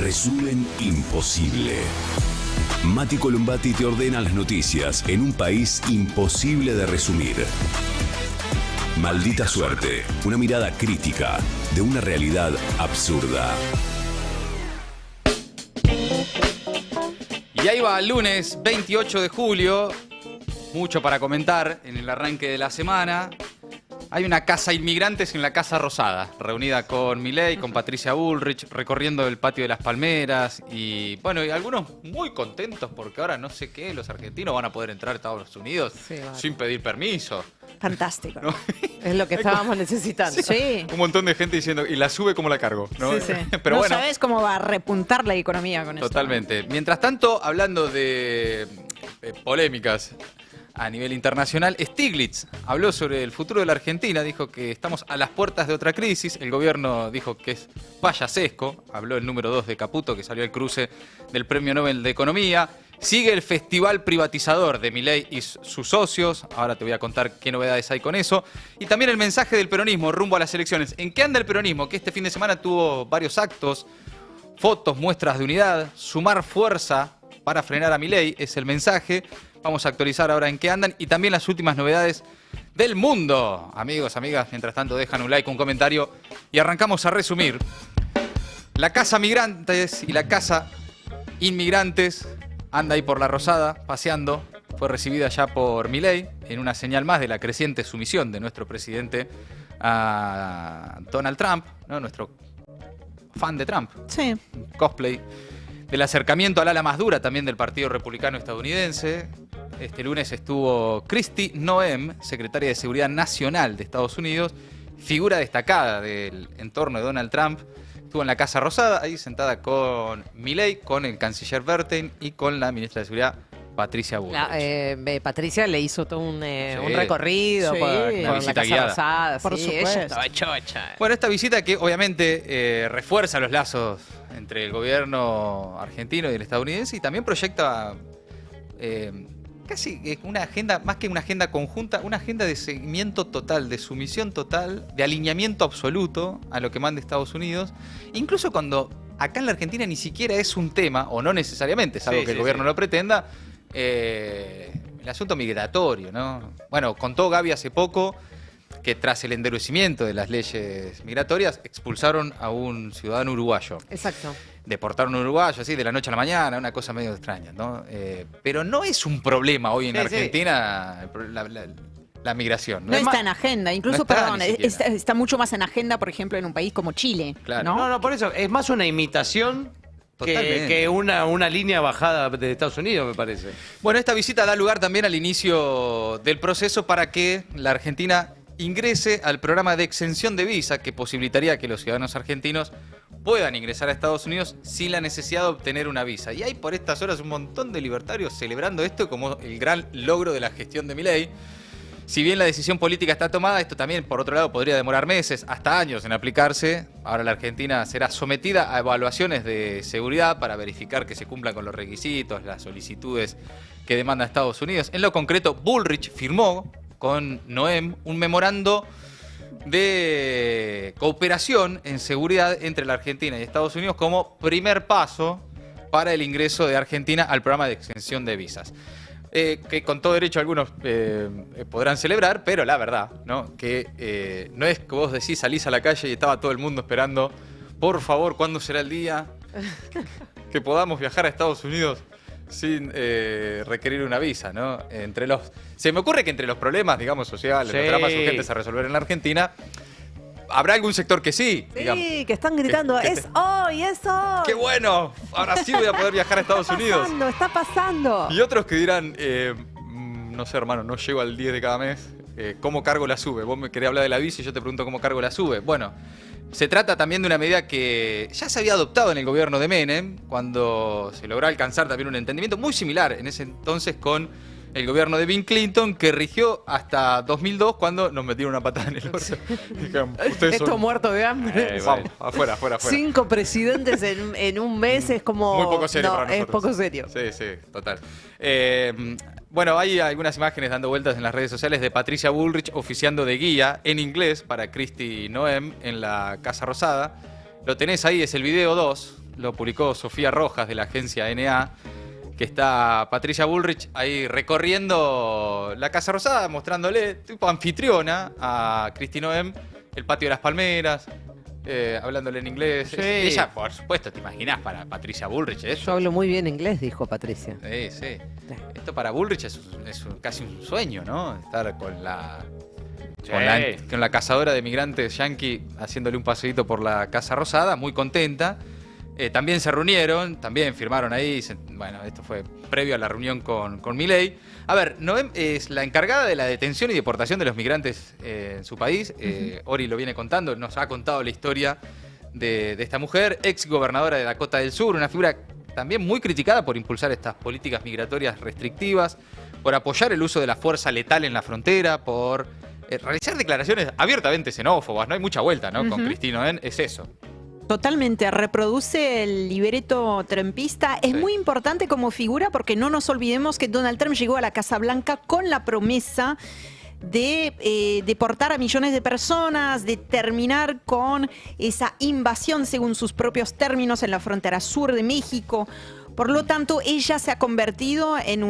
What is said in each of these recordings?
Resumen imposible. Mati Columbati te ordena las noticias en un país imposible de resumir. Maldita suerte, una mirada crítica de una realidad absurda. Y ahí va el lunes 28 de julio, mucho para comentar en el arranque de la semana. Hay una casa inmigrantes en la Casa Rosada, reunida con Milei, con Patricia Bullrich, recorriendo el patio de las Palmeras y bueno, y algunos muy contentos porque ahora no sé qué, los argentinos van a poder entrar a Estados Unidos sin pedir permiso. Fantástico. ¿No? Es lo que estábamos necesitando. Sí. Un montón de gente diciendo, ¿y la sube cómo la cargo? ¿No? Sí. Pero no bueno, sabes cómo va a repuntar la economía con esto. totalmente. Mientras tanto, hablando de polémicas a nivel internacional, Stiglitz habló sobre el futuro de la Argentina, dijo que estamos a las puertas de otra crisis, el gobierno dijo que es payasesco, habló el número 2 de Caputo, que salió al cruce del Premio Nobel de Economía, sigue el festival privatizador de Milei y sus socios, ahora te voy a contar qué novedades hay con eso, y también el mensaje del peronismo rumbo a las elecciones. ¿En qué anda el peronismo? Que este fin de semana tuvo varios actos, fotos, muestras de unidad, sumar fuerza para frenar a Milei, es el mensaje. Vamos a actualizar ahora en qué andan y también las últimas novedades del mundo. Amigos, amigas, mientras tanto dejan un like, un comentario y arrancamos a resumir. La Casa Migrantes y la Casa Inmigrantes anda ahí por la Rosada, paseando. Fue recibida ya por Milei en una señal más de la creciente sumisión de nuestro presidente a Donald Trump, ¿no? Nuestro fan de Trump. Sí. Cosplay del acercamiento al ala más dura también del Partido Republicano estadounidense. Este lunes estuvo Kristi Noem, secretaria de Seguridad Nacional de Estados Unidos, figura destacada del entorno de Donald Trump. Estuvo en la Casa Rosada, ahí sentada con Milei, con el canciller Berthen y con la ministra de Seguridad, Patricia Bullrich. Patricia le hizo todo un recorrido por la visita Casa guiada. Rosada. Por sí, supuesto. ella estaba chocha. Bueno, esta visita que obviamente refuerza los lazos entre el gobierno argentino y el estadounidense y también proyecta casi una agenda, más que una agenda conjunta, una agenda de seguimiento total, de sumisión total, de alineamiento absoluto a lo que manda Estados Unidos, incluso cuando acá en la Argentina ni siquiera es un tema, o no necesariamente, salvo que el gobierno lo pretenda, el asunto migratorio, ¿no? Bueno, contó Gaby hace poco que tras el endurecimiento de las leyes migratorias expulsaron a un ciudadano uruguayo. Exacto. Deportaron a un uruguayo así de la noche a la mañana, una cosa medio extraña, ¿no? Pero no es un problema hoy en Argentina la migración. No está en agenda, incluso, no está, perdón, está mucho más en agenda, por ejemplo, en un país como Chile. Claro. No, por eso, es más una imitación que una línea bajada de Estados Unidos, me parece. Bueno, esta visita da lugar también al inicio del proceso para que la Argentina ingrese al programa de exención de visa que posibilitaría que los ciudadanos argentinos puedan ingresar a Estados Unidos sin la necesidad de obtener una visa. Y hay por estas horas un montón de libertarios celebrando esto como el gran logro de la gestión de Milei. Si bien la decisión política está tomada, esto también, por otro lado, podría demorar meses, hasta años en aplicarse. Ahora la Argentina será sometida a evaluaciones de seguridad para verificar que se cumplan con los requisitos, las solicitudes que demanda Estados Unidos. En lo concreto, Bullrich firmó con Noem un memorando de cooperación en seguridad entre la Argentina y Estados Unidos como primer paso para el ingreso de Argentina al programa de exención de visas. Que con todo derecho algunos podrán celebrar, pero la verdad, ¿no? Que no es que vos decís, salís a la calle y estaba todo el mundo esperando, por favor, ¿cuándo será el día que podamos viajar a Estados Unidos sin requerir una visa, ¿no? Se me ocurre que entre los problemas, digamos, sociales, los dramas urgentes a resolver en la Argentina, habrá algún sector que sí, digamos. Sí, que están gritando, es hoy, es hoy. ¡Qué bueno! Ahora sí voy a poder viajar a Estados Unidos. Está pasando. Y otros que dirán, no sé, hermano, no llego al 10 de cada mes. ¿Cómo cargo la SUBE? Vos me querés hablar de la visa y yo te pregunto cómo cargo la SUBE. Bueno, se trata también de una medida que ya se había adoptado en el gobierno de Menem, cuando se logró alcanzar también un entendimiento muy similar en ese entonces con el gobierno de Bill Clinton, que rigió hasta 2002, cuando nos metieron una patada en el orto. Dijeron, Esto muerto de hambre. Vamos, afuera. 5 presidentes en un mes es como... Muy poco serio para nosotros. Es poco serio. Sí, total. Bueno, hay algunas imágenes dando vueltas en las redes sociales de Patricia Bullrich oficiando de guía en inglés para Kristi Noem en la Casa Rosada. Lo tenés ahí, es el video 2, lo publicó Sofía Rojas de la agencia NA, que está Patricia Bullrich ahí recorriendo la Casa Rosada, mostrándole, tipo anfitriona, a Kristi Noem, el patio de las palmeras, hablándole en inglés. Sí. Ella, por supuesto, te imaginás para Patricia Bullrich Yo eso. hablo muy bien inglés, dijo Patricia. Sí. Esto para Bullrich es casi un sueño, ¿no? Estar con la cazadora de migrantes yankee haciéndole un paseíto por la Casa Rosada, muy contenta. También se reunieron, también firmaron ahí. Bueno, esto fue previo a la reunión con Milei. A ver, Noem es la encargada de la detención y deportación de los migrantes en su país. Ori lo viene contando, nos ha contado la historia de esta mujer, ex gobernadora de Dakota del Sur, una figura también muy criticada por impulsar estas políticas migratorias restrictivas, por apoyar el uso de la fuerza letal en la frontera, por realizar declaraciones abiertamente xenófobas. No hay mucha vuelta, ¿no? Con Kristi Noem es eso. Totalmente, reproduce el libreto trumpista. Es muy importante como figura porque no nos olvidemos que Donald Trump llegó a la Casa Blanca con la promesa de deportar a millones de personas, de terminar con esa invasión, según sus propios términos, en la frontera sur de México. Por lo tanto, ella se ha convertido en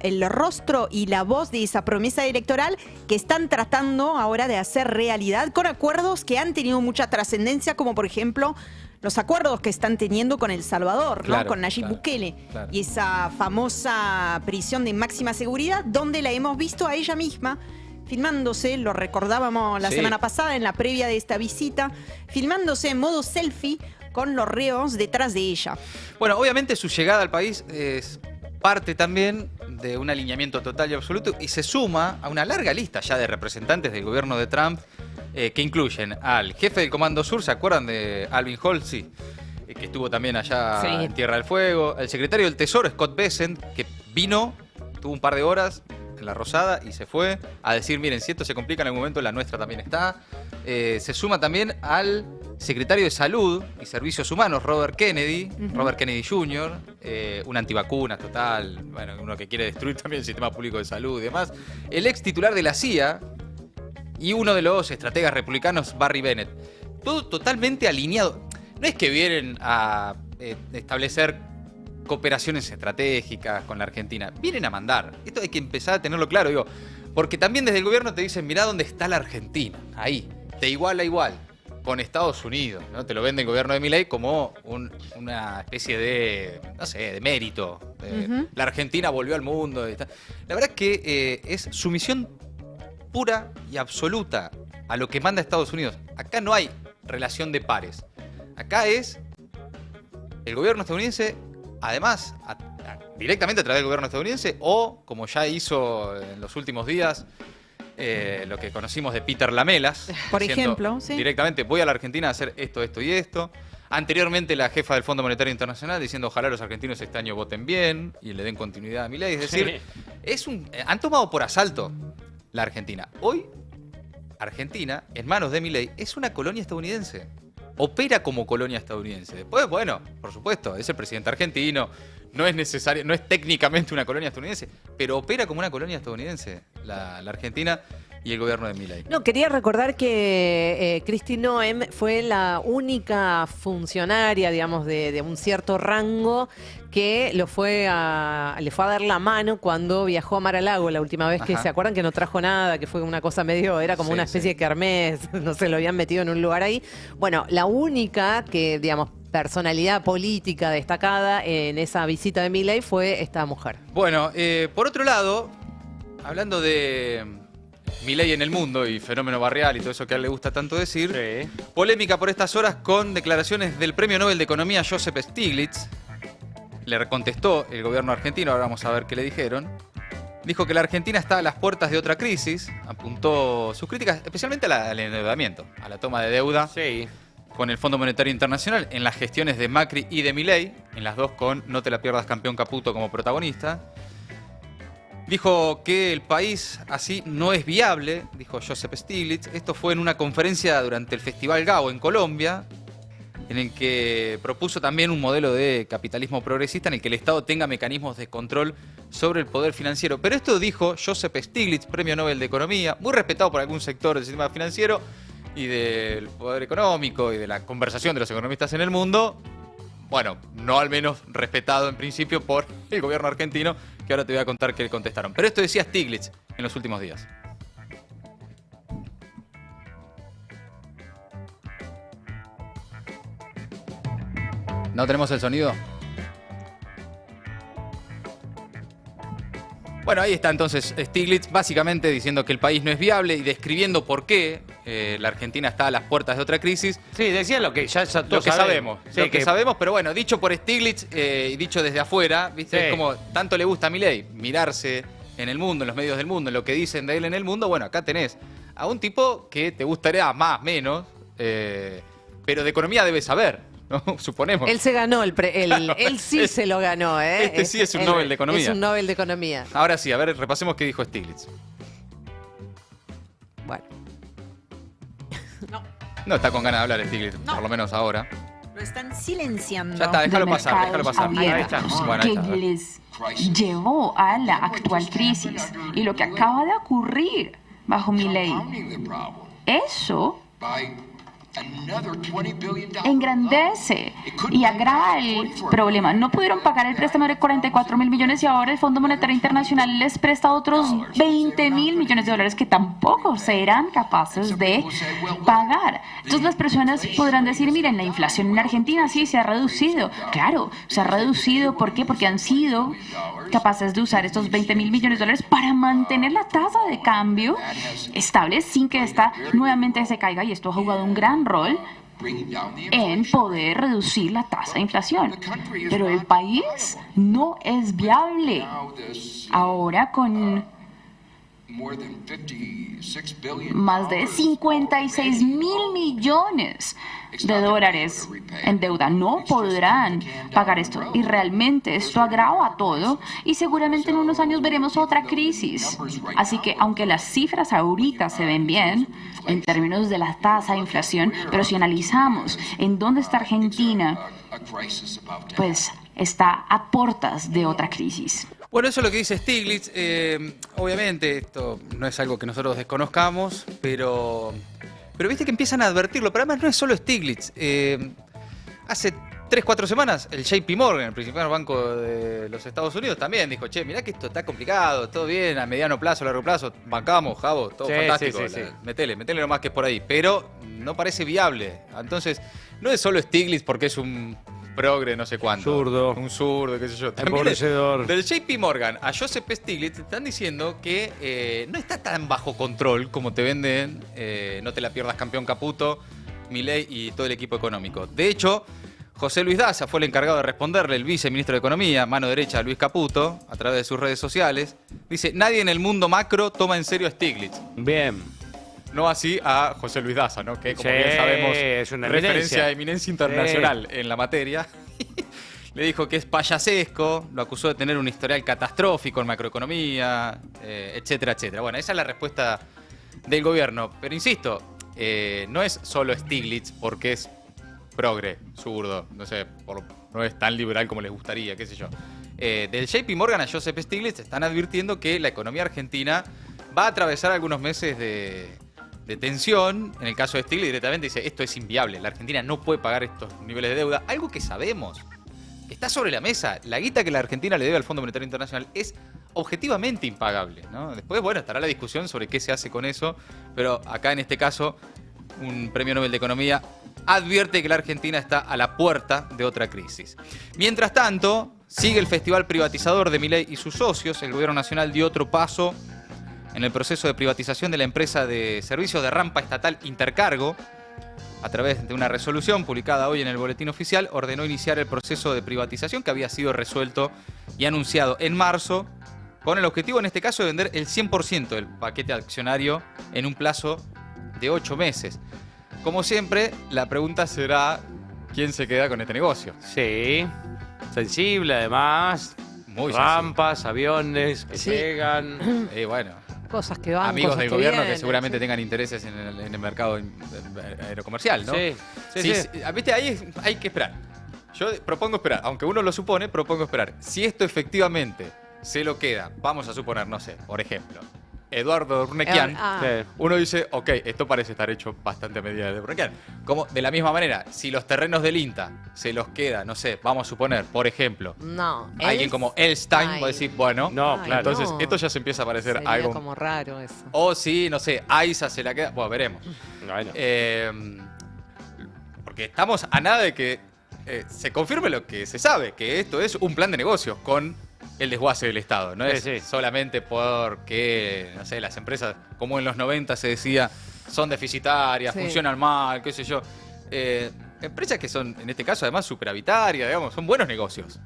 el rostro y la voz de esa promesa electoral que están tratando ahora de hacer realidad con acuerdos que han tenido mucha trascendencia, como por ejemplo los acuerdos que están teniendo con El Salvador, claro, ¿no? Con Nayib Bukele. Claro. Y esa famosa prisión de máxima seguridad, donde la hemos visto a ella misma filmándose, lo recordábamos la semana pasada en la previa de esta visita, filmándose en modo selfie con los reos detrás de ella. Bueno, obviamente su llegada al país es parte también de un alineamiento total y absoluto y se suma a una larga lista ya de representantes del gobierno de Trump que incluyen al jefe del Comando Sur, ¿se acuerdan de Alvin Halsey? Que estuvo también allá en Tierra del Fuego. El secretario del Tesoro, Scott Bessent, que vino, tuvo un par de horas en la Rosada y se fue a decir, miren, si esto se complica en algún momento, la nuestra también está. Se suma también al secretario de Salud y Servicios Humanos, Robert Kennedy Jr., un antivacunas total, bueno, uno que quiere destruir también el sistema público de salud y demás. El ex titular de la CIA y uno de los estrategas republicanos, Barry Bennett. Todo totalmente alineado. No es que vienen a establecer cooperaciones estratégicas con la Argentina. Vienen a mandar. Esto hay que empezar a tenerlo claro, digo. Porque también desde el gobierno te dicen, mirá dónde está la Argentina. Ahí, de igual a igual, con Estados Unidos, ¿no? Te lo vende el gobierno de Milei como una especie de, no sé, de mérito. La Argentina volvió al mundo. La verdad es que es sumisión pura y absoluta a lo que manda Estados Unidos. Acá no hay relación de pares. Acá es el gobierno estadounidense, además, directamente a través del gobierno estadounidense, o como ya hizo en los últimos días, lo que conocimos de Peter Lamelas. Por ejemplo, directamente voy a la Argentina a hacer esto, esto y esto. Anteriormente la jefa del Fondo Monetario Internacional diciendo ojalá los argentinos este año voten bien y le den continuidad a Milei. Es decir, han tomado por asalto la Argentina. Hoy, Argentina, en manos de Milei, es una colonia estadounidense. Opera como colonia estadounidense. Después, bueno, por supuesto, es el presidente argentino, no es necesario, no es técnicamente una colonia estadounidense, pero opera como una colonia estadounidense, la Argentina y el gobierno de Milei. No, quería recordar que Kristi Noem fue la única funcionaria, digamos, de un cierto rango que le fue a dar la mano cuando viajó a Mar-a-Lago la última vez, que se acuerdan que no trajo nada, que fue una cosa medio, era como una especie de kermés, no sé, lo habían metido en un lugar ahí. Bueno, la única que, digamos, personalidad política destacada en esa visita de Milei fue esta mujer. Bueno, por otro lado, hablando de Milei en el mundo y fenómeno barrial y todo eso que a él le gusta tanto decir, polémica por estas horas con declaraciones del Premio Nobel de Economía Joseph Stiglitz. Le contestó el gobierno argentino, ahora vamos a ver qué le dijeron. Dijo que la Argentina está a las puertas de otra crisis, apuntó sus críticas especialmente al endeudamiento, a la toma de deuda con el Fondo Monetario Internacional, en las gestiones de Macri y de Milei, en las dos con No te la pierdas campeón Caputo como protagonista. Dijo que el país así no es viable, dijo Joseph Stiglitz. Esto fue en una conferencia durante el Festival Gao en Colombia, en el que propuso también un modelo de capitalismo progresista en el que el Estado tenga mecanismos de control sobre el poder financiero. Pero esto dijo Joseph Stiglitz, Premio Nobel de Economía, muy respetado por algún sector del sistema financiero y del poder económico y de la conversación de los economistas en el mundo, bueno, no al menos respetado en principio por el gobierno argentino, que ahora te voy a contar qué le contestaron. Pero esto decía Stiglitz en los últimos días. ¿No tenemos el sonido? Bueno, ahí está entonces Stiglitz básicamente diciendo que el país no es viable y describiendo por qué la Argentina está a las puertas de otra crisis. Sí, decía lo que ya todos Lo que sabemos, Sí, lo que sabemos, pero bueno, dicho por Stiglitz y dicho desde afuera, ¿viste? Sí. Es como tanto le gusta a Milei mirarse en el mundo, en los medios del mundo, en lo que dicen de él en el mundo. Bueno, acá tenés a un tipo que te gustaría más, menos, pero de economía debe saber, ¿no? Suponemos. Él se ganó Claro, él sí se lo ganó, ¿eh? Este sí es un Nobel de Economía. Es un Nobel de Economía. Ahora sí, a ver, repasemos qué dijo Stiglitz. Bueno. No está con ganas de hablar Stiglitz, No. por lo menos ahora. Lo están silenciando. Ya está, déjalo de pasar, déjalo pasar. mercados Ahí está. abiertos, Bueno, ahí está. a que ver. les llevó a la actual crisis y lo que acaba de ocurrir bajo Milei. Eso engrandece y agrava el problema. No pudieron pagar el préstamo de 44.000 millones y ahora el Fondo Monetario Internacional les presta otros 20.000 millones de dólares que tampoco serán capaces de pagar. Entonces las personas podrán decir, miren, la inflación en Argentina sí se ha reducido. Claro, se ha reducido. ¿Por qué? Porque han sido capaces de usar estos 20.000 millones de dólares para mantener la tasa de cambio estable sin que esta nuevamente se caiga, y esto ha jugado un gran rol en poder reducir la tasa de inflación. Pero el país no es viable. Ahora con más de 56.000 millones de dólares en deuda. No podrán pagar esto. Y realmente esto agrava todo y seguramente en unos años veremos otra crisis. Así que aunque las cifras ahorita se ven bien en términos de la tasa de inflación, pero si analizamos en dónde está Argentina, pues está a puertas de otra crisis. Bueno, eso es lo que dice Stiglitz. Obviamente esto no es algo que nosotros desconozcamos, pero viste que empiezan a advertirlo. Pero además no es solo Stiglitz. Hace 3-4 semanas el JP Morgan, el principal banco de los Estados Unidos, también dijo, che, mirá que esto está complicado, todo bien, a mediano plazo, a largo plazo, bancamos, Javo, todo Sí, fantástico. sí. Metele nomás que es por ahí. Pero no parece viable. Entonces, no es solo Stiglitz porque es un progre, no sé cuánto. Zurdo. Un zurdo, qué sé yo. También Empobrecedor. del JP Morgan a Joseph Stiglitz están diciendo que no está tan bajo control como te venden, no te la pierdas campeón Caputo, Milei y todo el equipo económico. De hecho, José Luis Daza fue el encargado de responderle, el viceministro de Economía, mano derecha de Luis Caputo, a través de sus redes sociales. Dice, nadie en el mundo macro toma en serio a Stiglitz. Bien. No así a José Luis Daza, ¿no? Que como Sí, bien sabemos, es una referencia a eminencia. eminencia internacional en la materia. Le dijo que es payasesco, lo acusó de tener un historial catastrófico en macroeconomía, etcétera, etcétera. Bueno, esa es la respuesta del gobierno. Pero insisto, no es solo Stiglitz porque es progre, zurdo, no sé, no es tan liberal como les gustaría, qué sé yo. Del JP Morgan a Joseph Stiglitz están advirtiendo que la economía argentina va a atravesar algunos meses de tensión. En el caso de Stiglitz directamente dice, esto es inviable, la Argentina no puede pagar estos niveles de deuda, algo que sabemos. Está sobre la mesa. La guita que la Argentina le debe al Fondo Monetario Internacional es objetivamente impagable, ¿no? Después, bueno, estará la discusión sobre qué se hace con eso, pero acá en este caso, un premio Nobel de Economía advierte que la Argentina está a la puerta de otra crisis. Mientras tanto, sigue el festival privatizador de Milei y sus socios. El gobierno nacional dio otro paso en el proceso de privatización de la empresa de servicios de rampa estatal Intercargo. A través de una resolución publicada hoy en el Boletín Oficial, ordenó iniciar el proceso de privatización que había sido resuelto y anunciado en marzo, con el objetivo en este caso de vender el 100% del paquete accionario en un plazo de 8 meses. Como siempre, la pregunta será, ¿quién se queda con este negocio? Sí. Sensible, además. Muy Rampas, aviones que Sí. llegan. Bueno, Cosas que van, amigos cosas del que gobierno vienen, que seguramente sí. tengan intereses en el mercado aerocomercial, ¿no? Sí, Sí, sí. viste, ahí hay que esperar. Yo propongo esperar, aunque uno lo supone, propongo esperar. Si esto efectivamente se lo queda, vamos a suponer, no sé, por ejemplo, Eduardo Urnequian, Sí. uno dice, ok, esto parece estar hecho bastante a medida de Urnequian. Como, de la misma manera, si los terrenos del INTA se los queda, no sé, vamos a suponer, por ejemplo, No. alguien como Elstein va a decir, bueno, No, Ay, claro. entonces no. esto ya se empieza a parecer Sería algo. como raro eso. O si, no sé, AISA se la queda, bueno, veremos. Bueno. Porque estamos a nada de que se confirme lo que se sabe, que esto es un plan de negocios con el desguace del Estado. No Sí, es sí. solamente porque, no sé, las empresas, como en los 90 se decía, son deficitarias, Sí. funcionan mal, qué sé yo. Empresas que son, en este caso, además, superavitarias, digamos, son buenos negocios.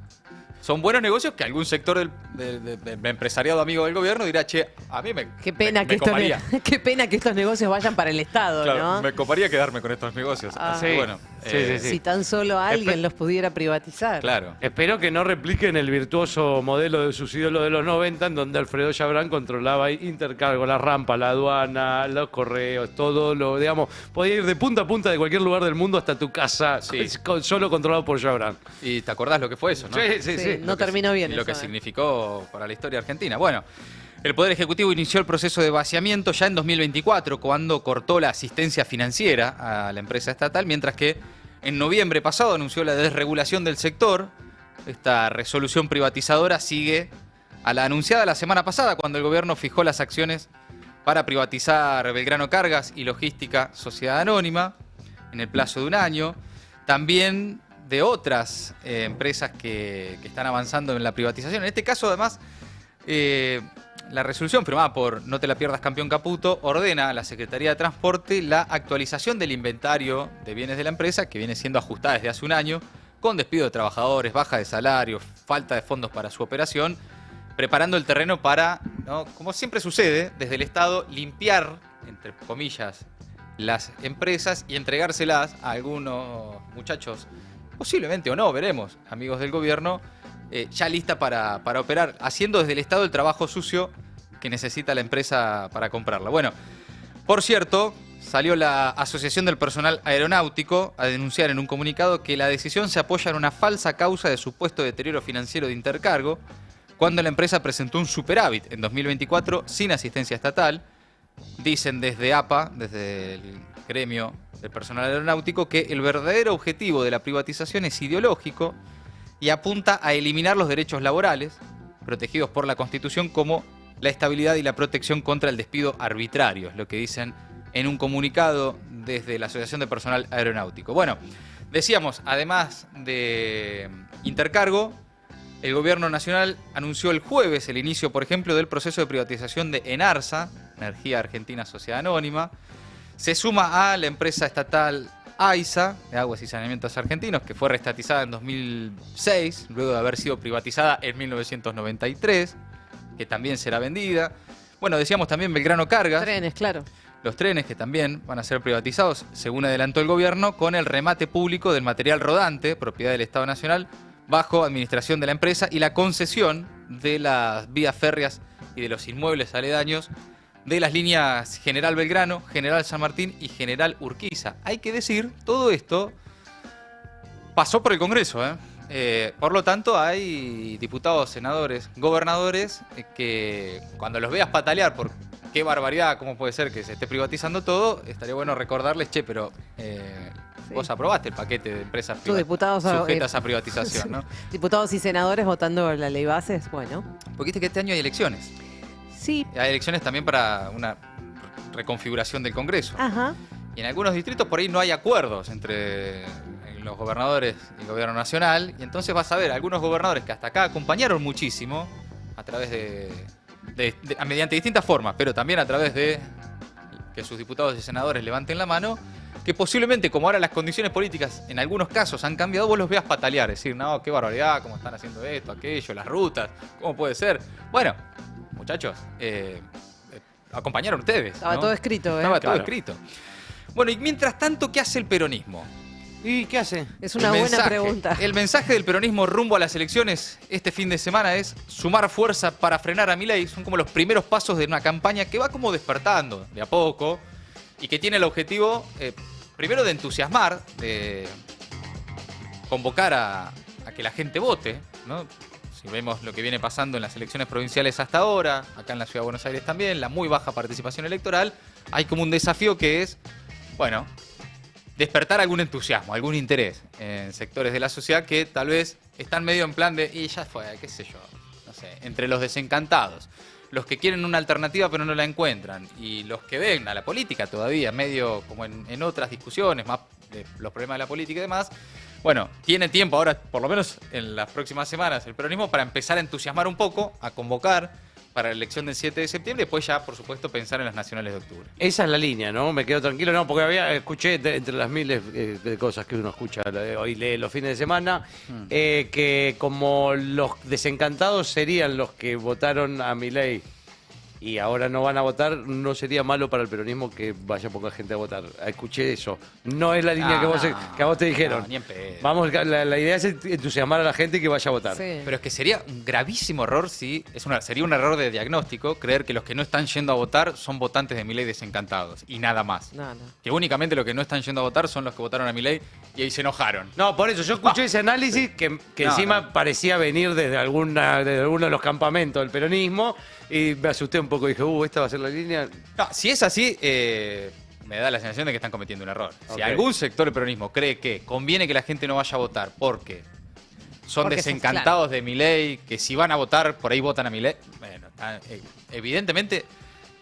Son buenos negocios que algún sector del empresariado amigo del gobierno dirá, che, a mí me Qué pena, me que estos, coparía. qué pena que estos negocios vayan para el Estado, Claro, ¿no? me coparía quedarme con estos negocios. Ah. Así que Sí. bueno. Sí, sí. Si tan solo alguien Espe- los pudiera privatizar. Claro. Espero que no repliquen el virtuoso modelo de sus ídolos de los 90, en donde Alfredo Chabrán controlaba Intercargo, la rampa, la aduana, los correos, todo lo, digamos, podía ir de punta a punta de cualquier lugar del mundo hasta tu casa, Sí. solo controlado por Chabrán. Y te acordás lo que fue eso, ¿no? Sí, no terminó bien Y lo eso, que ¿eh? significó para la historia argentina. Bueno, el Poder Ejecutivo inició el proceso de vaciamiento ya en 2024, cuando cortó la asistencia financiera a la empresa estatal, mientras que en noviembre pasado anunció la desregulación del sector. Esta resolución privatizadora sigue a la anunciada la semana pasada, cuando el gobierno fijó las acciones para privatizar Belgrano Cargas y Logística Sociedad Anónima en el plazo de un año. También de otras empresas que están avanzando en la privatización. En este caso, además, la resolución firmada por No Te La Pierdas Campeón Caputo ordena a la Secretaría de Transporte la actualización del inventario de bienes de la empresa, que viene siendo ajustada desde hace un año, con despido de trabajadores, baja de salarios, falta de fondos para su operación, preparando el terreno para, ¿no?, como siempre sucede, desde el Estado, limpiar, entre comillas, las empresas y entregárselas a algunos muchachos, posiblemente o no, veremos, amigos del gobierno, ya lista para operar, haciendo desde el Estado el trabajo sucio que necesita la empresa para comprarla. Bueno, por cierto, salió la Asociación del Personal Aeronáutico a denunciar en un comunicado que la decisión se apoya en una falsa causa de supuesto deterioro financiero de Intercargo, cuando la empresa presentó un superávit en 2024 sin asistencia estatal. Dicen desde APA, desde el gremio del personal aeronáutico, que el verdadero objetivo de la privatización es ideológico y apunta a eliminar los derechos laborales protegidos por la Constitución, como la estabilidad y la protección contra el despido arbitrario, es lo que dicen en un comunicado desde la Asociación de Personal Aeronáutico. Bueno, decíamos, además de Intercargo, el gobierno nacional anunció el jueves el inicio, por ejemplo, del proceso de privatización de Enarsa, Energía Argentina Sociedad Anónima. Se suma a la empresa estatal AISA, de Aguas y Saneamientos Argentinos, que fue reestatizada en 2006, luego de haber sido privatizada en 1993, que también será vendida. Bueno, decíamos también Belgrano Cargas. Trenes, claro. Los trenes, que también van a ser privatizados, según adelantó el gobierno, con el remate público del material rodante, propiedad del Estado Nacional, bajo administración de la empresa, y la concesión de las vías férreas y de los inmuebles aledaños de las líneas General Belgrano, General San Martín y General Urquiza. Hay que decir, todo esto pasó por el Congreso, por lo tanto, hay diputados, senadores, gobernadores que cuando los veas patalear por qué barbaridad, cómo puede ser que se esté privatizando todo, estaría bueno recordarles, che, pero vos aprobaste el paquete de empresas Tus diputados sujetas a privatización, ¿no? Diputados y senadores votando la ley bases, bueno. Porque viste que este año hay elecciones. Sí. Hay elecciones también para una reconfiguración del Congreso. Ajá. Y en algunos distritos por ahí no hay acuerdos entre los gobernadores y el gobierno nacional. Y entonces vas a ver algunos gobernadores que hasta acá acompañaron muchísimo a través mediante distintas formas, pero también a través de que sus diputados y senadores levanten la mano, que posiblemente, como ahora las condiciones políticas en algunos casos han cambiado, vos los veas patalear, decir, no, qué barbaridad, cómo están haciendo esto, aquello, las rutas, cómo puede ser. Bueno, muchachos, acompañaron ustedes. Estaba ¿no? todo escrito, Estaba todo Claro. escrito. Bueno, y mientras tanto, ¿qué hace el peronismo? ¿Y qué hace? Es una El buena mensaje- pregunta. El mensaje del peronismo rumbo a las elecciones este fin de semana es sumar fuerza para frenar a Milei. Son como los primeros pasos de una campaña que va como despertando de a poco y que tiene el objetivo, primero, de entusiasmar, de convocar a que la gente vote, ¿no? si vemos lo que viene pasando en las elecciones provinciales hasta ahora, acá en la Ciudad de Buenos Aires también, la muy baja participación electoral, hay como un desafío que es, bueno, despertar algún entusiasmo, algún interés en sectores de la sociedad que tal vez están medio en plan de, y ya fue, qué sé yo, no sé, entre los desencantados, los que quieren una alternativa pero no la encuentran, y los que ven a la política todavía medio como en otras discusiones, más de los problemas de la política y demás. Bueno, tiene tiempo ahora, por lo menos en las próximas semanas, el peronismo para empezar a entusiasmar un poco, a convocar para la elección del 7 de septiembre y después ya, por supuesto, pensar en las nacionales de octubre. Esa es la línea, ¿no? Me quedo tranquilo, no, porque escuché entre las miles de cosas que uno escucha hoy lee los fines de semana, que como los desencantados serían los que votaron a Milei y ahora no van a votar, no sería malo para el peronismo que vaya poca gente a votar. Escuché eso. No es la línea que a vos te dijeron. No, ni en pedo. Vamos, la idea es entusiasmar a la gente y que vaya a votar. Sí. Pero es que sería un gravísimo error sería un error de diagnóstico creer que los que no están yendo a votar son votantes de Milei desencantados y nada más. No. Que únicamente los que no están yendo a votar son los que votaron a Milei y ahí se enojaron. No, por eso yo escuché ese análisis que encima parecía venir desde alguno de los campamentos del peronismo y me asusté un poco. Dije, esta va a ser la línea. No, si es así, me da la sensación de que están cometiendo un error. Si Ok. algún sector del peronismo cree que conviene que la gente no vaya a votar porque son Porque desencantados de Milei, que si van a votar, por ahí votan a Milei, bueno, evidentemente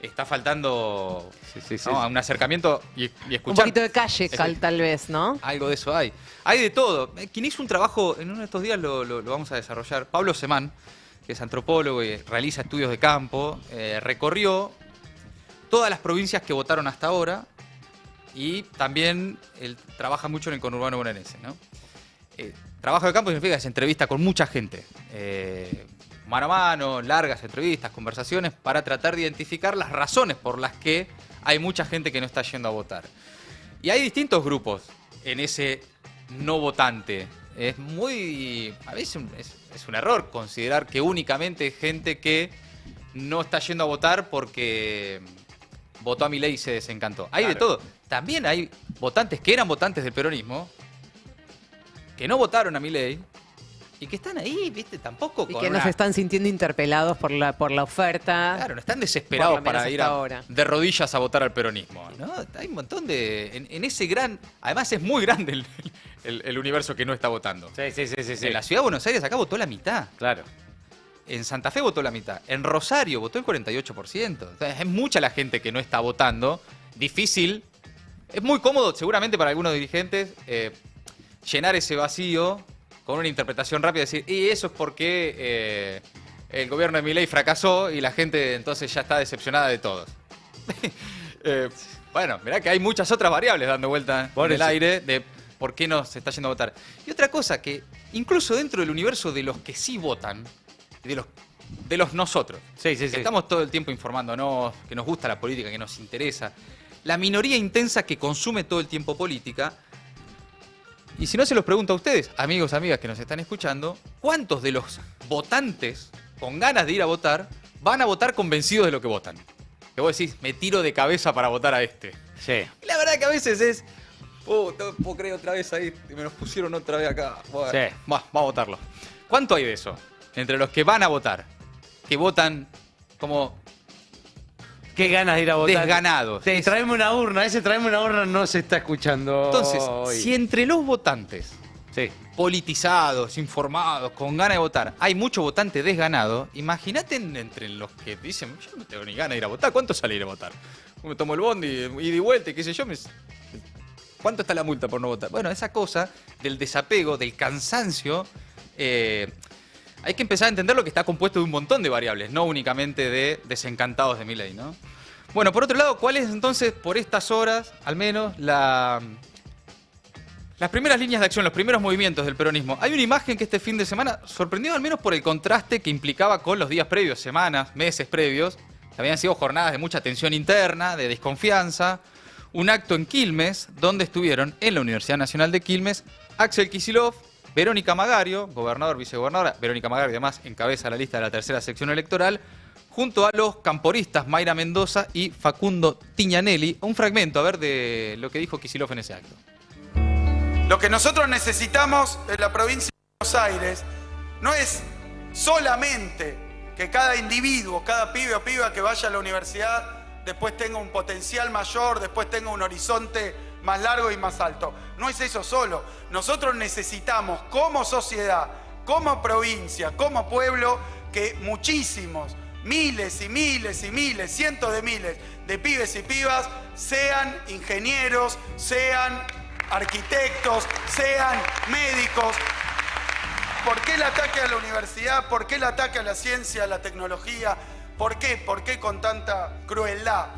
está faltando Sí. ¿no? un acercamiento y Un escuchar. poquito de calle, Es- tal vez, ¿no? Algo de eso hay. Hay de todo. Quien hizo un trabajo, en uno de estos días lo vamos a desarrollar, Pablo Semán, que es antropólogo y realiza estudios de campo, recorrió todas las provincias que votaron hasta ahora y también él trabaja mucho en el conurbano bonaerense, ¿no? Trabajo de campo significa que se entrevista con mucha gente, mano a mano, largas entrevistas, conversaciones, para tratar de identificar las razones por las que hay mucha gente que no está yendo a votar. Y hay distintos grupos en ese no votante. Es a veces es un error considerar que únicamente hay gente que no está yendo a votar porque votó a Milei y se desencantó. Hay de todo. También hay votantes que eran votantes del peronismo, que no votaron a Milei y que están ahí, ¿viste? Tampoco Y con que no se están sintiendo interpelados por la oferta. Claro, no están desesperados Por lo menos para ir hasta ahora. de rodillas a votar al peronismo, ¿no? Hay un montón de... En ese gran... Además es muy grande el universo que no está votando. Sí. En la Ciudad de Buenos Aires acá votó la mitad. Claro. En Santa Fe votó la mitad. En Rosario votó el 48%. O sea, es mucha la gente que no está votando. Difícil. Es muy cómodo, seguramente, para algunos dirigentes, llenar ese vacío con una interpretación rápida y decir, y eso es porque el gobierno de Milei fracasó y la gente entonces ya está decepcionada de todos. Bueno, mirá que hay muchas otras variables dando vuelta Por en el eso. aire de por qué no se está yendo a votar. Y otra cosa que, incluso dentro del universo de los que sí votan, de los nosotros, Sí. que estamos todo el tiempo informándonos, que nos gusta la política, que nos interesa, la minoría intensa que consume todo el tiempo política. Y si no, se los pregunto a ustedes, amigos, amigas que nos están escuchando, ¿cuántos de los votantes con ganas de ir a votar van a votar convencidos de lo que votan? Que vos decís, me tiro de cabeza para votar a este. Sí. Y la verdad que a veces es, no puedo creer otra vez ahí, me los pusieron otra vez acá. Bueno, Sí. va a votarlo. ¿Cuánto hay de eso? Entre los que van a votar, que votan como Qué ganas de ir a votar. desganados. Sí, traeme una urna. Ese traeme una urna no se está escuchando. Entonces, hoy. si entre los votantes Sí. politizados, informados, con ganas de votar, hay mucho votante desganado, imagínate entre los que dicen, yo no tengo ni ganas de ir a votar, ¿cuánto sale ir a votar? Me tomo el bondi, ida y vuelta, y qué sé yo, ¿cuánto está la multa por no votar? Bueno, esa cosa del desapego, del cansancio, hay que empezar a entender lo que está compuesto de un montón de variables, no únicamente de desencantados de Milei, ¿no? Bueno, por otro lado, ¿cuál es entonces, por estas horas, al menos, las primeras líneas de acción, los primeros movimientos del peronismo? Hay una imagen que este fin de semana sorprendió al menos por el contraste que implicaba con los días previos, semanas, meses previos, que habían sido jornadas de mucha tensión interna, de desconfianza. Un acto en Quilmes, donde estuvieron en la Universidad Nacional de Quilmes Axel Kicillof, Verónica Magario, gobernador, vicegobernadora. Verónica Magario además encabeza la lista de la tercera sección electoral, junto a los camporistas Mayra Mendoza y Facundo Tignanelli. Un fragmento, a ver, de lo que dijo Kicillof en ese acto. Lo que nosotros necesitamos en la provincia de Buenos Aires no es solamente que cada individuo, cada pibe o piba que vaya a la universidad después tenga un potencial mayor, después tenga un horizonte más largo y más alto. No es eso solo. Nosotros necesitamos como sociedad, como provincia, como pueblo, que muchísimos, miles y miles y miles, cientos de miles de pibes y pibas sean ingenieros, sean arquitectos, sean médicos. ¿Por qué el ataque a la universidad? ¿Por qué el ataque a la ciencia, a la tecnología? ¿Por qué? ¿Por qué con tanta crueldad?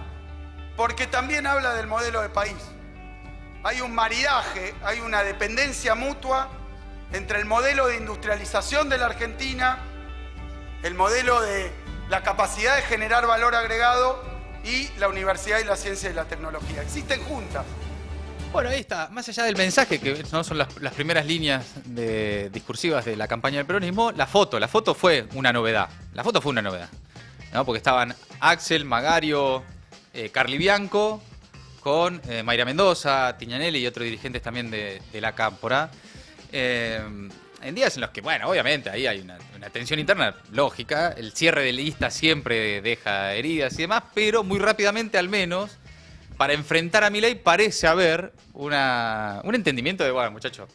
Porque también habla del modelo de país. Hay un maridaje, hay una dependencia mutua entre el modelo de industrialización de la Argentina, el modelo de la capacidad de generar valor agregado y la universidad y la ciencia y la tecnología. Existen juntas. Bueno, ahí está. Más allá del mensaje, que no son las primeras líneas discursivas de la campaña del peronismo, la foto fue una novedad. La foto fue una novedad, ¿no? Porque estaban Axel, Magario, Carly Bianco, con Mayra Mendoza, Tiñanelli y otros dirigentes también de la Cámpora. En días en los que, bueno, obviamente ahí hay una tensión interna lógica. El cierre de listas siempre deja heridas y demás, pero muy rápidamente, al menos, para enfrentar a Milei parece haber un entendimiento de, bueno, muchachos,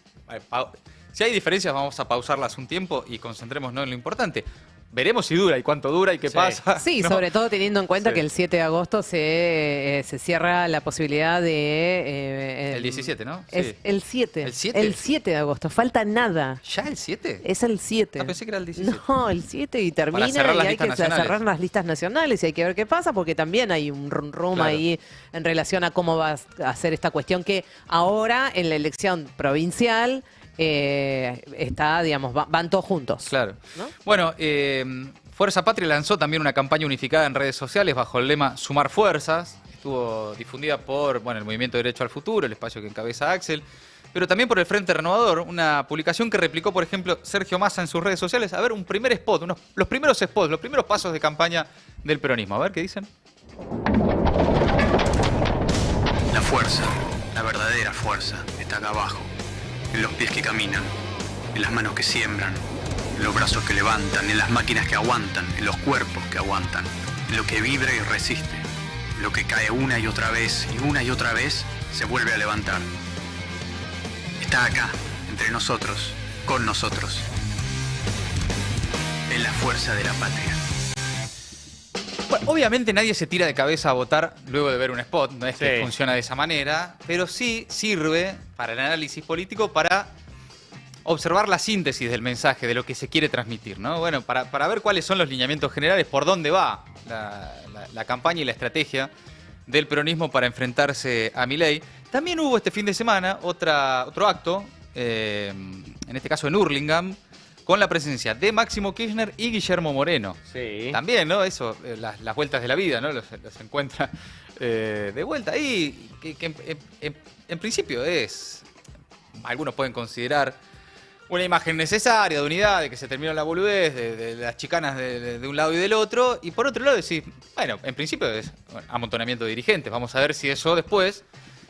si hay diferencias vamos a pausarlas un tiempo y concentrémonos en lo importante. Veremos si dura y cuánto dura y qué pasa. Sí, ¿no? sobre todo teniendo en cuenta que el 7 de agosto se cierra la posibilidad de... El 17, ¿no? Es Sí. el 7. ¿El 7? El 7 de agosto. Falta nada. ¿Ya el 7? Es el 7. Ah, pensé que era el 17. No, el 7 y termina Para cerrar y las hay que listas nacionales. cerrar las listas nacionales y hay que ver qué pasa porque también hay un rum Claro. ahí en relación a cómo va a ser esta cuestión que ahora en la elección provincial está, digamos, van todos juntos. Claro. ¿No? Bueno, Fuerza Patria lanzó también una campaña unificada en redes sociales bajo el lema Sumar Fuerzas. Estuvo difundida por el Movimiento Derecho al Futuro, el espacio que encabeza Axel, pero también por el Frente Renovador, una publicación que replicó, por ejemplo, Sergio Massa en sus redes sociales. A ver, un primer spot, los primeros spots, los primeros pasos de campaña del peronismo. A ver, ¿qué dicen? La fuerza, la verdadera fuerza, está acá abajo. En los pies que caminan, en las manos que siembran, en los brazos que levantan, en las máquinas que aguantan, en los cuerpos que aguantan, en lo que vibra y resiste, en lo que cae una y otra vez se vuelve a levantar. Está acá, entre nosotros, con nosotros. Es la fuerza de la patria. Bueno, obviamente nadie se tira de cabeza a votar luego de ver un spot, no es que Sí. funciona de esa manera, pero sí sirve para el análisis político, para observar la síntesis del mensaje, de lo que se quiere transmitir, ¿no? Bueno, para ver cuáles son los lineamientos generales, por dónde va la campaña y la estrategia del peronismo para enfrentarse a Milei. También hubo este fin de semana otro acto, en este caso en Hurlingham, con la presencia de Máximo Kirchner y Guillermo Moreno. Sí. También, ¿no? Eso, las vueltas de la vida, ¿no? Los encuentra de vuelta ahí, que en principio algunos pueden considerar una imagen necesaria de unidad, de que se terminó la boludez, de las chicanas de un lado y del otro, y por otro lado decís, bueno, en principio es amontonamiento de dirigentes, vamos a ver si eso después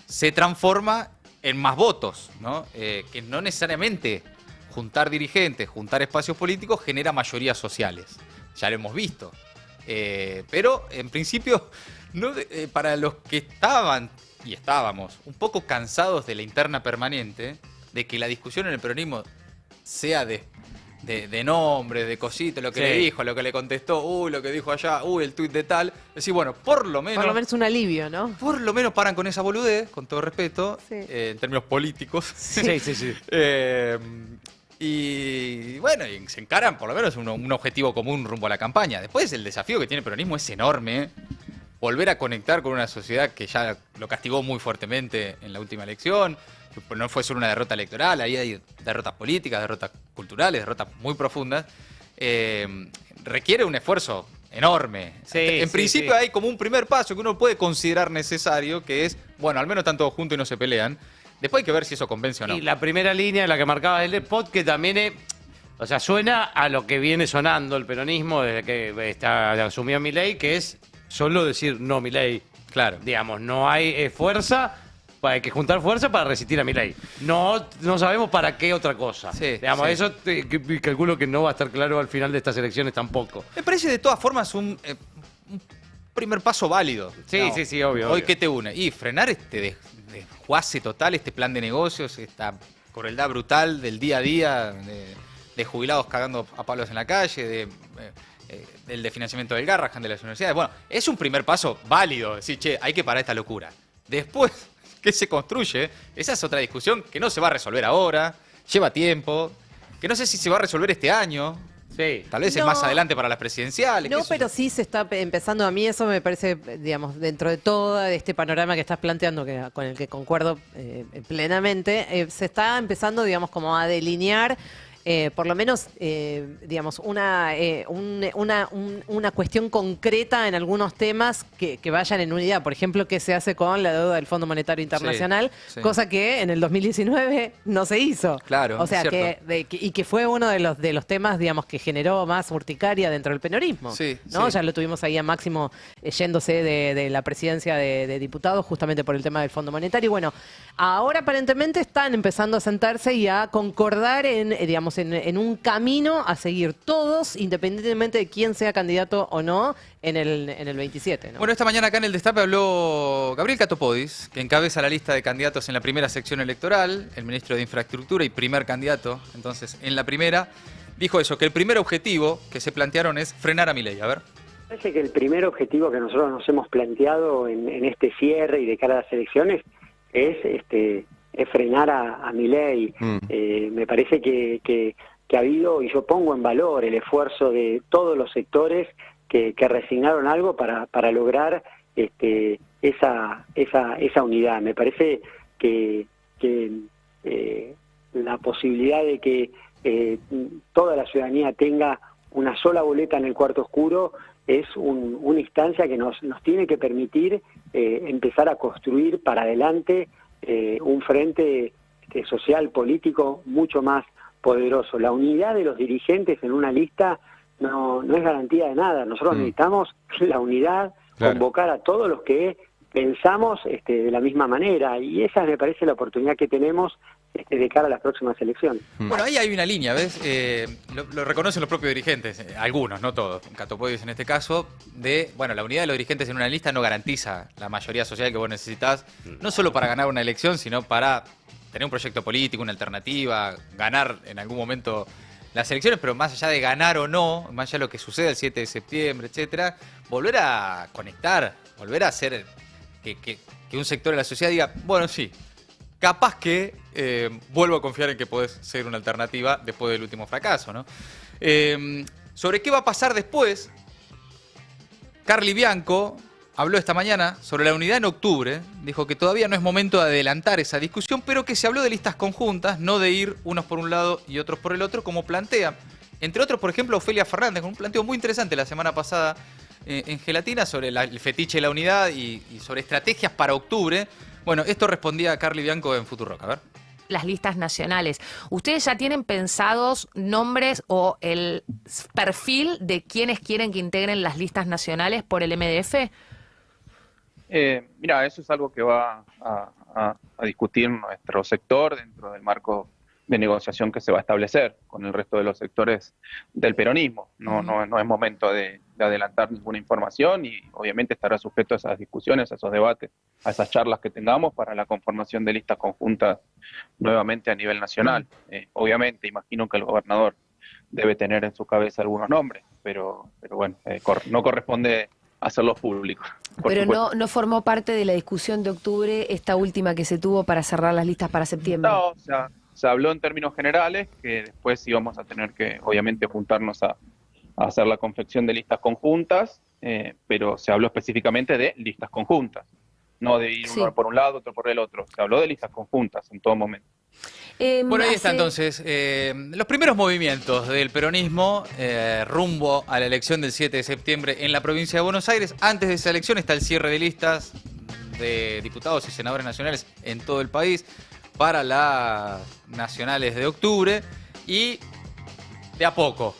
se transforma en más votos, ¿no? Que no necesariamente juntar dirigentes, juntar espacios políticos genera mayorías sociales. Ya lo hemos visto. Pero en principio, para los que estaban y estábamos un poco cansados de la interna permanente, de que la discusión en el peronismo sea de nombres, de cositas, lo que le dijo, lo que le contestó, lo que dijo allá, el tuit de tal. Decir, bueno, por lo menos un alivio, ¿no? Por lo menos paran con esa boludez, con todo respeto, Sí. en términos políticos. Sí, sí, sí. Y bueno, y se encaran por lo menos un objetivo común rumbo a la campaña. Después el desafío que tiene el peronismo es enorme. Volver a conectar con una sociedad que ya lo castigó muy fuertemente en la última elección. Que no fue solo una derrota electoral, ahí hay derrotas políticas, derrotas culturales, derrotas muy profundas. Requiere un esfuerzo enorme. Sí, En sí, principio sí. hay como un primer paso que uno puede considerar necesario, que es, bueno, al menos están todos juntos y no se pelean. Después hay que ver si eso convence o no. Y la primera línea, la que marcaba el spot, que también suena a lo que viene sonando el peronismo desde que asumió Milei, que es solo decir no Milei. Claro. Digamos, no hay fuerza Hay que juntar fuerza para resistir a Milei. No sabemos para qué otra cosa. Sí, Digamos, sí. eso calculo que no va a estar claro al final de estas elecciones tampoco. Me parece de todas formas un primer paso válido. Sí, Digamos. sí, obvio. Hoy, obvio. ¿qué te une? Y frenar este desguace total, este plan de negocios, esta crueldad brutal del día a día, de jubilados cagando a palos en la calle, del de financiamiento del Garrahan, de las universidades. Bueno, es un primer paso válido. Decir, che, hay que parar esta locura. Después, ¿qué se construye? Esa es otra discusión que no se va a resolver ahora, lleva tiempo, que no sé si se va a resolver este año. Sí. Tal vez es No. más adelante para las presidenciales. No, qué sé pero yo. sí se está empezando. A mí eso me parece, digamos, dentro de todo este panorama que estás planteando, con el que concuerdo plenamente, se está empezando, digamos, como a delinear. Por lo menos, digamos, una cuestión concreta en algunos temas que vayan en unidad. Por ejemplo, qué se hace con la deuda del Fondo Monetario Internacional, sí. cosa que en el 2019 no se hizo. Claro, O sea, es cierto. y que fue uno de los temas, digamos, que generó más urticaria dentro del peronismo. Sí, ¿No? sí. Ya lo tuvimos ahí a Máximo yéndose de la presidencia de diputados justamente por el tema del Fondo Monetario. Y bueno, ahora aparentemente están empezando a sentarse y a concordar digamos, en un camino a seguir todos, independientemente de quién sea candidato o no en el 27. ¿No? Bueno, esta mañana acá en el Destape habló Gabriel Catopodis, que encabeza la lista de candidatos en la primera sección electoral, el ministro de Infraestructura y primer candidato. Entonces, en la primera, dijo eso, que el primer objetivo que se plantearon es frenar a Milei. A ver. Parece que el primer objetivo que nosotros nos hemos planteado en este cierre y de cara a las elecciones es frenar a Milei. Me parece que ha habido, y yo pongo en valor el esfuerzo de todos los sectores que resignaron algo para lograr esa unidad. Me parece que la posibilidad de que toda la ciudadanía tenga una sola boleta en el cuarto oscuro es una instancia que nos tiene que permitir empezar a construir para adelante un frente social, político mucho más poderoso. La unidad de los dirigentes en una lista no es garantía de nada. Nosotros necesitamos la unidad, Claro. convocar a todos los que pensamos de la misma manera, y esa me parece la oportunidad que tenemos de cara a las próximas elecciones. Bueno, ahí hay una línea, ¿ves? Lo reconocen los propios dirigentes, algunos, no todos, Catopodis en este caso, bueno, la unidad de los dirigentes en una lista no garantiza la mayoría social que vos necesitas, no solo para ganar una elección, sino para tener un proyecto político, una alternativa, ganar en algún momento las elecciones, pero más allá de ganar o no, más allá de lo que suceda el 7 de septiembre, etcétera, volver a conectar, volver a hacer que un sector de la sociedad diga, bueno, sí, capaz que vuelvo a confiar en que podés ser una alternativa después del último fracaso, ¿no? Sobre qué va a pasar después, Carly Bianco habló esta mañana sobre la unidad en octubre, dijo que todavía no es momento de adelantar esa discusión, pero que se habló de listas conjuntas, no de ir unos por un lado y otros por el otro, como plantea, entre otros, por ejemplo, Ofelia Fernández, con un planteo muy interesante la semana pasada en Gelatina sobre el fetiche de la unidad y sobre estrategias para octubre. Bueno, esto respondía Carly Bianco en Futurock. A ver. Las listas nacionales. ¿Ustedes ya tienen pensados nombres o el perfil de quienes quieren que integren las listas nacionales por el MDF? Mira, eso es algo que va a discutir nuestro sector dentro del marco de negociación que se va a establecer con el resto de los sectores del peronismo. No es momento de adelantar ninguna información y obviamente estará sujeto a esas discusiones, a esos debates, a esas charlas que tengamos para la conformación de listas conjuntas nuevamente a nivel nacional. Obviamente, imagino que el gobernador debe tener en su cabeza algunos nombres, pero bueno, no corresponde hacerlos públicos. Pero no formó parte de la discusión de octubre esta última que se tuvo para cerrar las listas para septiembre. No, o sea, se habló en términos generales que después íbamos a tener que, obviamente, juntarnos a hacer la confección de listas conjuntas, pero se habló específicamente de listas conjuntas, no de ir uno por un lado, otro por el otro. Se habló de listas conjuntas en todo momento. Bueno, ahí está entonces los primeros movimientos del peronismo rumbo a la elección del 7 de septiembre en la provincia de Buenos Aires. Antes de esa elección está el cierre de listas de diputados y senadores nacionales en todo el país para las nacionales de octubre y de a poco.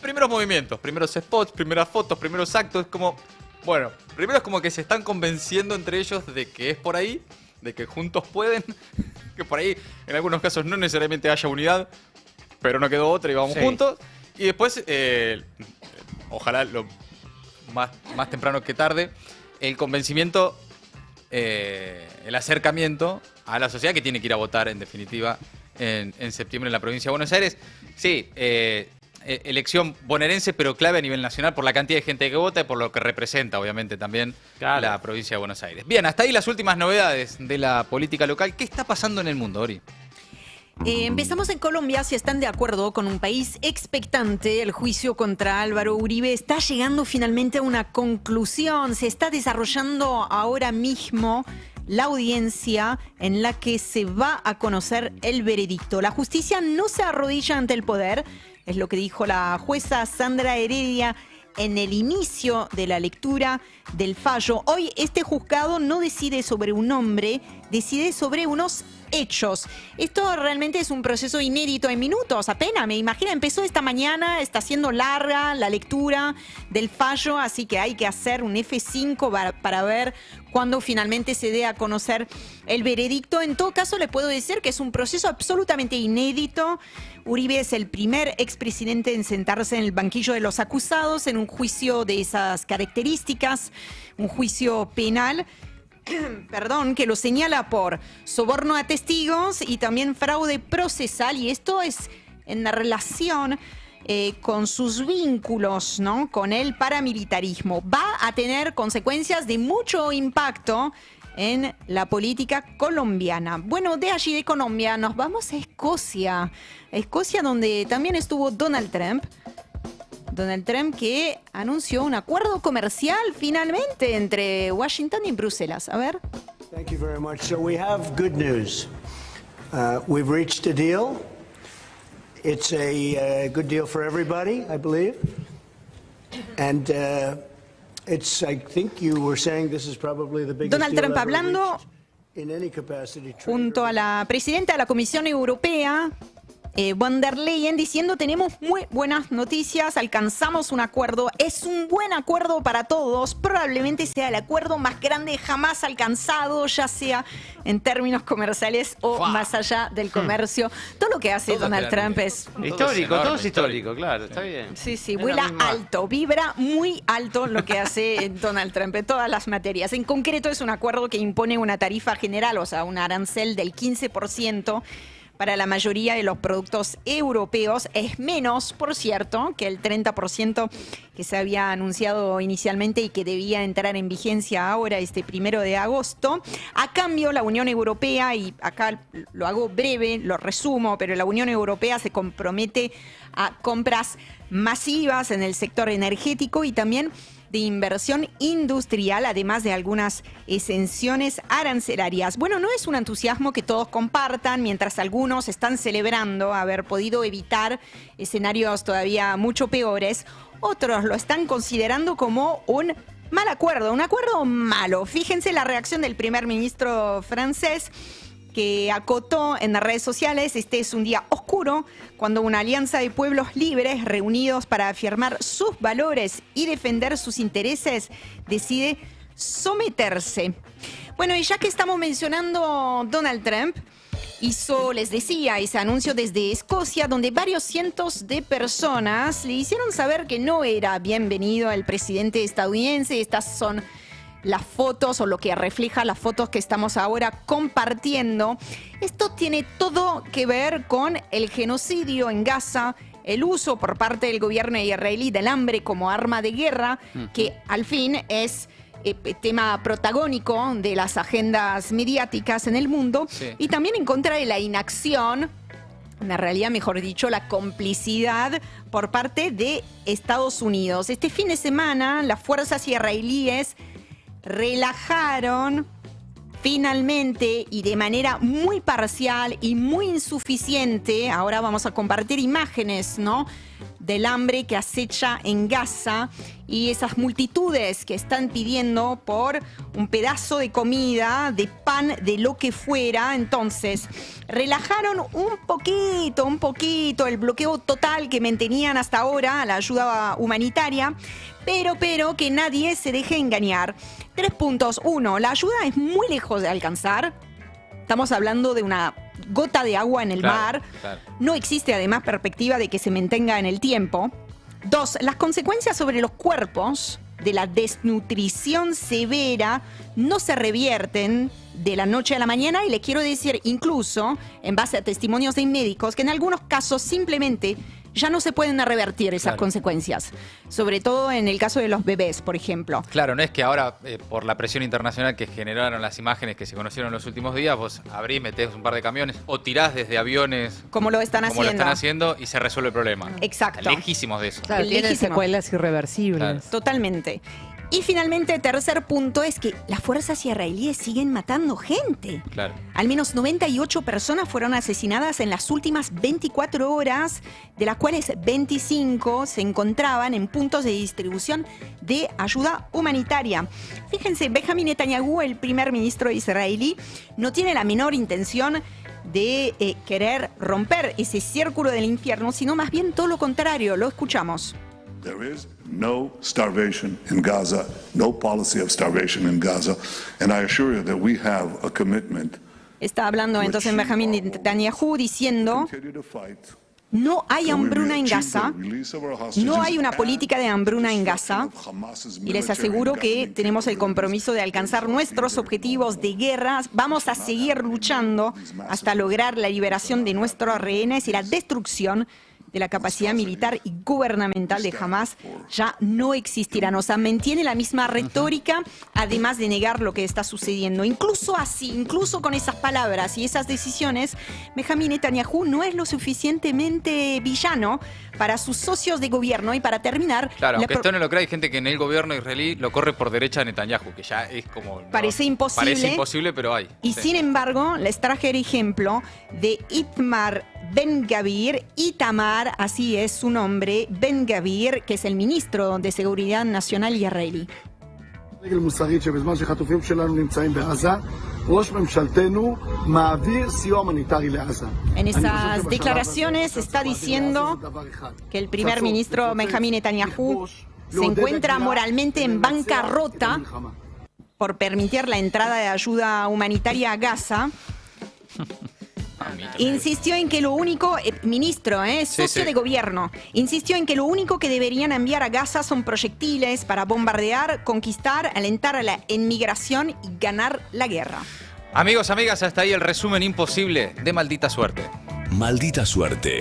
Primeros movimientos, primeros spots, primeras fotos, primeros actos, como, bueno, primero es como que se están convenciendo entre ellos de que es por ahí de que juntos pueden, que por ahí en algunos casos no necesariamente haya unidad, pero no quedó otra y vamos juntos. Y después, ojalá lo más temprano que tarde, el convencimiento, el acercamiento a la sociedad que tiene que ir a votar en definitiva en septiembre en la provincia de Buenos Aires. Sí, elección bonaerense, pero clave a nivel nacional por la cantidad de gente que vota y por lo que representa, obviamente, también la provincia de Buenos Aires. Bien, hasta ahí las últimas novedades de la política local. ¿Qué está pasando en el mundo, Ori? Empezamos en Colombia. Si están de acuerdo con un país expectante, el juicio contra Álvaro Uribe está llegando finalmente a una conclusión. Se está desarrollando ahora mismo la audiencia en la que se va a conocer el veredicto. La justicia no se arrodilla ante el poder, es lo que dijo la jueza Sandra Heredia en el inicio de la lectura del fallo. Hoy este juzgado no decide sobre un nombre, decide sobre unos hechos. Esto realmente es un proceso inédito en minutos, apenas, me imagino, empezó esta mañana, está siendo larga la lectura del fallo, así que hay que hacer un F5 para ver cuándo finalmente se dé a conocer el veredicto. En todo caso, le puedo decir que es un proceso absolutamente inédito. Uribe es el primer expresidente en sentarse en el banquillo de los acusados en un juicio de esas características, un juicio penal, que lo señala por soborno a testigos y también fraude procesal, y esto es en relación con sus vínculos, ¿no?, con el paramilitarismo. Va a tener consecuencias de mucho impacto en la política colombiana. Bueno, de allí de Colombia nos vamos a Escocia. Escocia, donde también estuvo Donald Trump. Donald Trump, que anunció un acuerdo comercial finalmente entre Washington y Bruselas. A ver. Thank you very much. So we have good news. We've reached a deal. It's a good deal for everybody, I believe. And it's, I think you were saying this is probably the biggest Donald deal Trump ever hablando reached in any capacity. junto a la presidenta de la Comisión Europea, von der Leyen, diciendo: tenemos muy buenas noticias, alcanzamos un acuerdo, es un buen acuerdo para todos, probablemente sea el acuerdo más grande jamás alcanzado, ya sea en términos comerciales o más allá del comercio. Todo lo que hace Todo Donald grande. Trump es Histórico, todo es histórico, claro, está bien. Sí, Es vuela la misma. alto, vibra muy alto lo que hace Donald Trump en todas las materias. En concreto es un acuerdo que impone una tarifa general, o sea, un arancel del 15% para la mayoría de los productos europeos. Es menos, por cierto, que el 30% que se había anunciado inicialmente y que debía entrar en vigencia ahora, este 1 de agosto. A cambio, la Unión Europea, y acá lo hago breve, lo resumo, pero la Unión Europea se compromete a compras masivas en el sector energético y también de inversión industrial, además de algunas exenciones arancelarias. Bueno, no es un entusiasmo que todos compartan, mientras algunos están celebrando haber podido evitar escenarios todavía mucho peores. Otros lo están considerando como un mal acuerdo, un acuerdo malo. Fíjense la reacción del primer ministro francés, que acotó en las redes sociales: este es un día oscuro cuando una alianza de pueblos libres reunidos para afirmar sus valores y defender sus intereses decide someterse. Bueno, y ya que estamos mencionando Donald Trump, hizo, les decía, ese anuncio desde Escocia, donde varios cientos de personas le hicieron saber que no era bienvenido al presidente estadounidense. Estas son las fotos, o lo que refleja las fotos que estamos ahora compartiendo. Esto tiene todo que ver con el genocidio en Gaza, el uso por parte del gobierno israelí del hambre como arma de guerra, que al fin es tema protagónico de las agendas mediáticas en el mundo, y también en contra de la inacción, en realidad, mejor dicho, la complicidad por parte de Estados Unidos. Este fin de semana, las fuerzas israelíes relajaron finalmente, y de manera muy parcial y muy insuficiente, ahora vamos a compartir imágenes, ¿no?, del hambre que acecha en Gaza y esas multitudes que están pidiendo por un pedazo de comida, de pan, de lo que fuera. Entonces, relajaron un poquito el bloqueo total que mantenían hasta ahora a la ayuda humanitaria, pero que nadie se deje engañar. 3 puntos. 1, la ayuda es muy lejos de alcanzar. Estamos hablando de una gota de agua en el mar. Claro. No existe además perspectiva de que se mantenga en el tiempo. 2, las consecuencias sobre los cuerpos de la desnutrición severa no se revierten de la noche a la mañana, y les quiero decir, incluso en base a testimonios de médicos, que en algunos casos simplemente ya no se pueden revertir esas consecuencias, sobre todo en el caso de los bebés, por ejemplo. Claro, no es que ahora, por la presión internacional que generaron las imágenes que se conocieron en los últimos días, vos abrís, metés un par de camiones o tirás desde aviones Como lo están haciendo y se resuelve el problema. Exacto. Lejísimos de eso. Claro, tienen Lejísimo. secuelas irreversibles. Claro. Totalmente. Y finalmente, tercer punto es que las fuerzas israelíes siguen matando gente. Claro. Al menos 98 personas fueron asesinadas en las últimas 24 horas, de las cuales 25 se encontraban en puntos de distribución de ayuda humanitaria. Fíjense, Benjamin Netanyahu, el primer ministro israelí, no tiene la menor intención de querer romper ese círculo del infierno, sino más bien todo lo contrario. Lo escuchamos. There is no starvation in Gaza, no policy of starvation in Gaza, and I assure you that we have a commitment. Está hablando entonces Benjamin Netanyahu diciendo: no hay hambruna en Gaza, no hay una política de hambruna en Gaza, y les aseguro que tenemos el compromiso de alcanzar nuestros objetivos de guerra. Vamos a seguir luchando hasta lograr la liberación de nuestros rehenes y la destrucción de la capacidad militar y gubernamental de Hamas ya no existirán. O sea, mantiene la misma retórica, además de negar lo que está sucediendo. Incluso así, incluso con esas palabras y esas decisiones, Benjamin Netanyahu no es lo suficientemente villano para sus socios de gobierno. Y para terminar... Claro, aunque esto no lo crea, hay gente que en el gobierno israelí lo corre por derecha de Netanyahu, que ya es como... Parece imposible. Parece imposible, pero hay. Y sin embargo, les traje el ejemplo de Itamar Ben-Gvir, Itamar, así es su nombre, Ben-Gvir, que es el ministro de Seguridad Nacional israelí. En esas declaraciones está diciendo que el primer ministro Benjamin Netanyahu se encuentra moralmente en bancarrota por permitir la entrada de ayuda humanitaria a Gaza. Insistió en que lo único, ministro, socio de gobierno, insistió en que lo único que deberían enviar a Gaza son proyectiles para bombardear, conquistar, alentar a la inmigración y ganar la guerra. Amigos, amigas, hasta ahí el resumen imposible de Maldita Suerte. Maldita Suerte.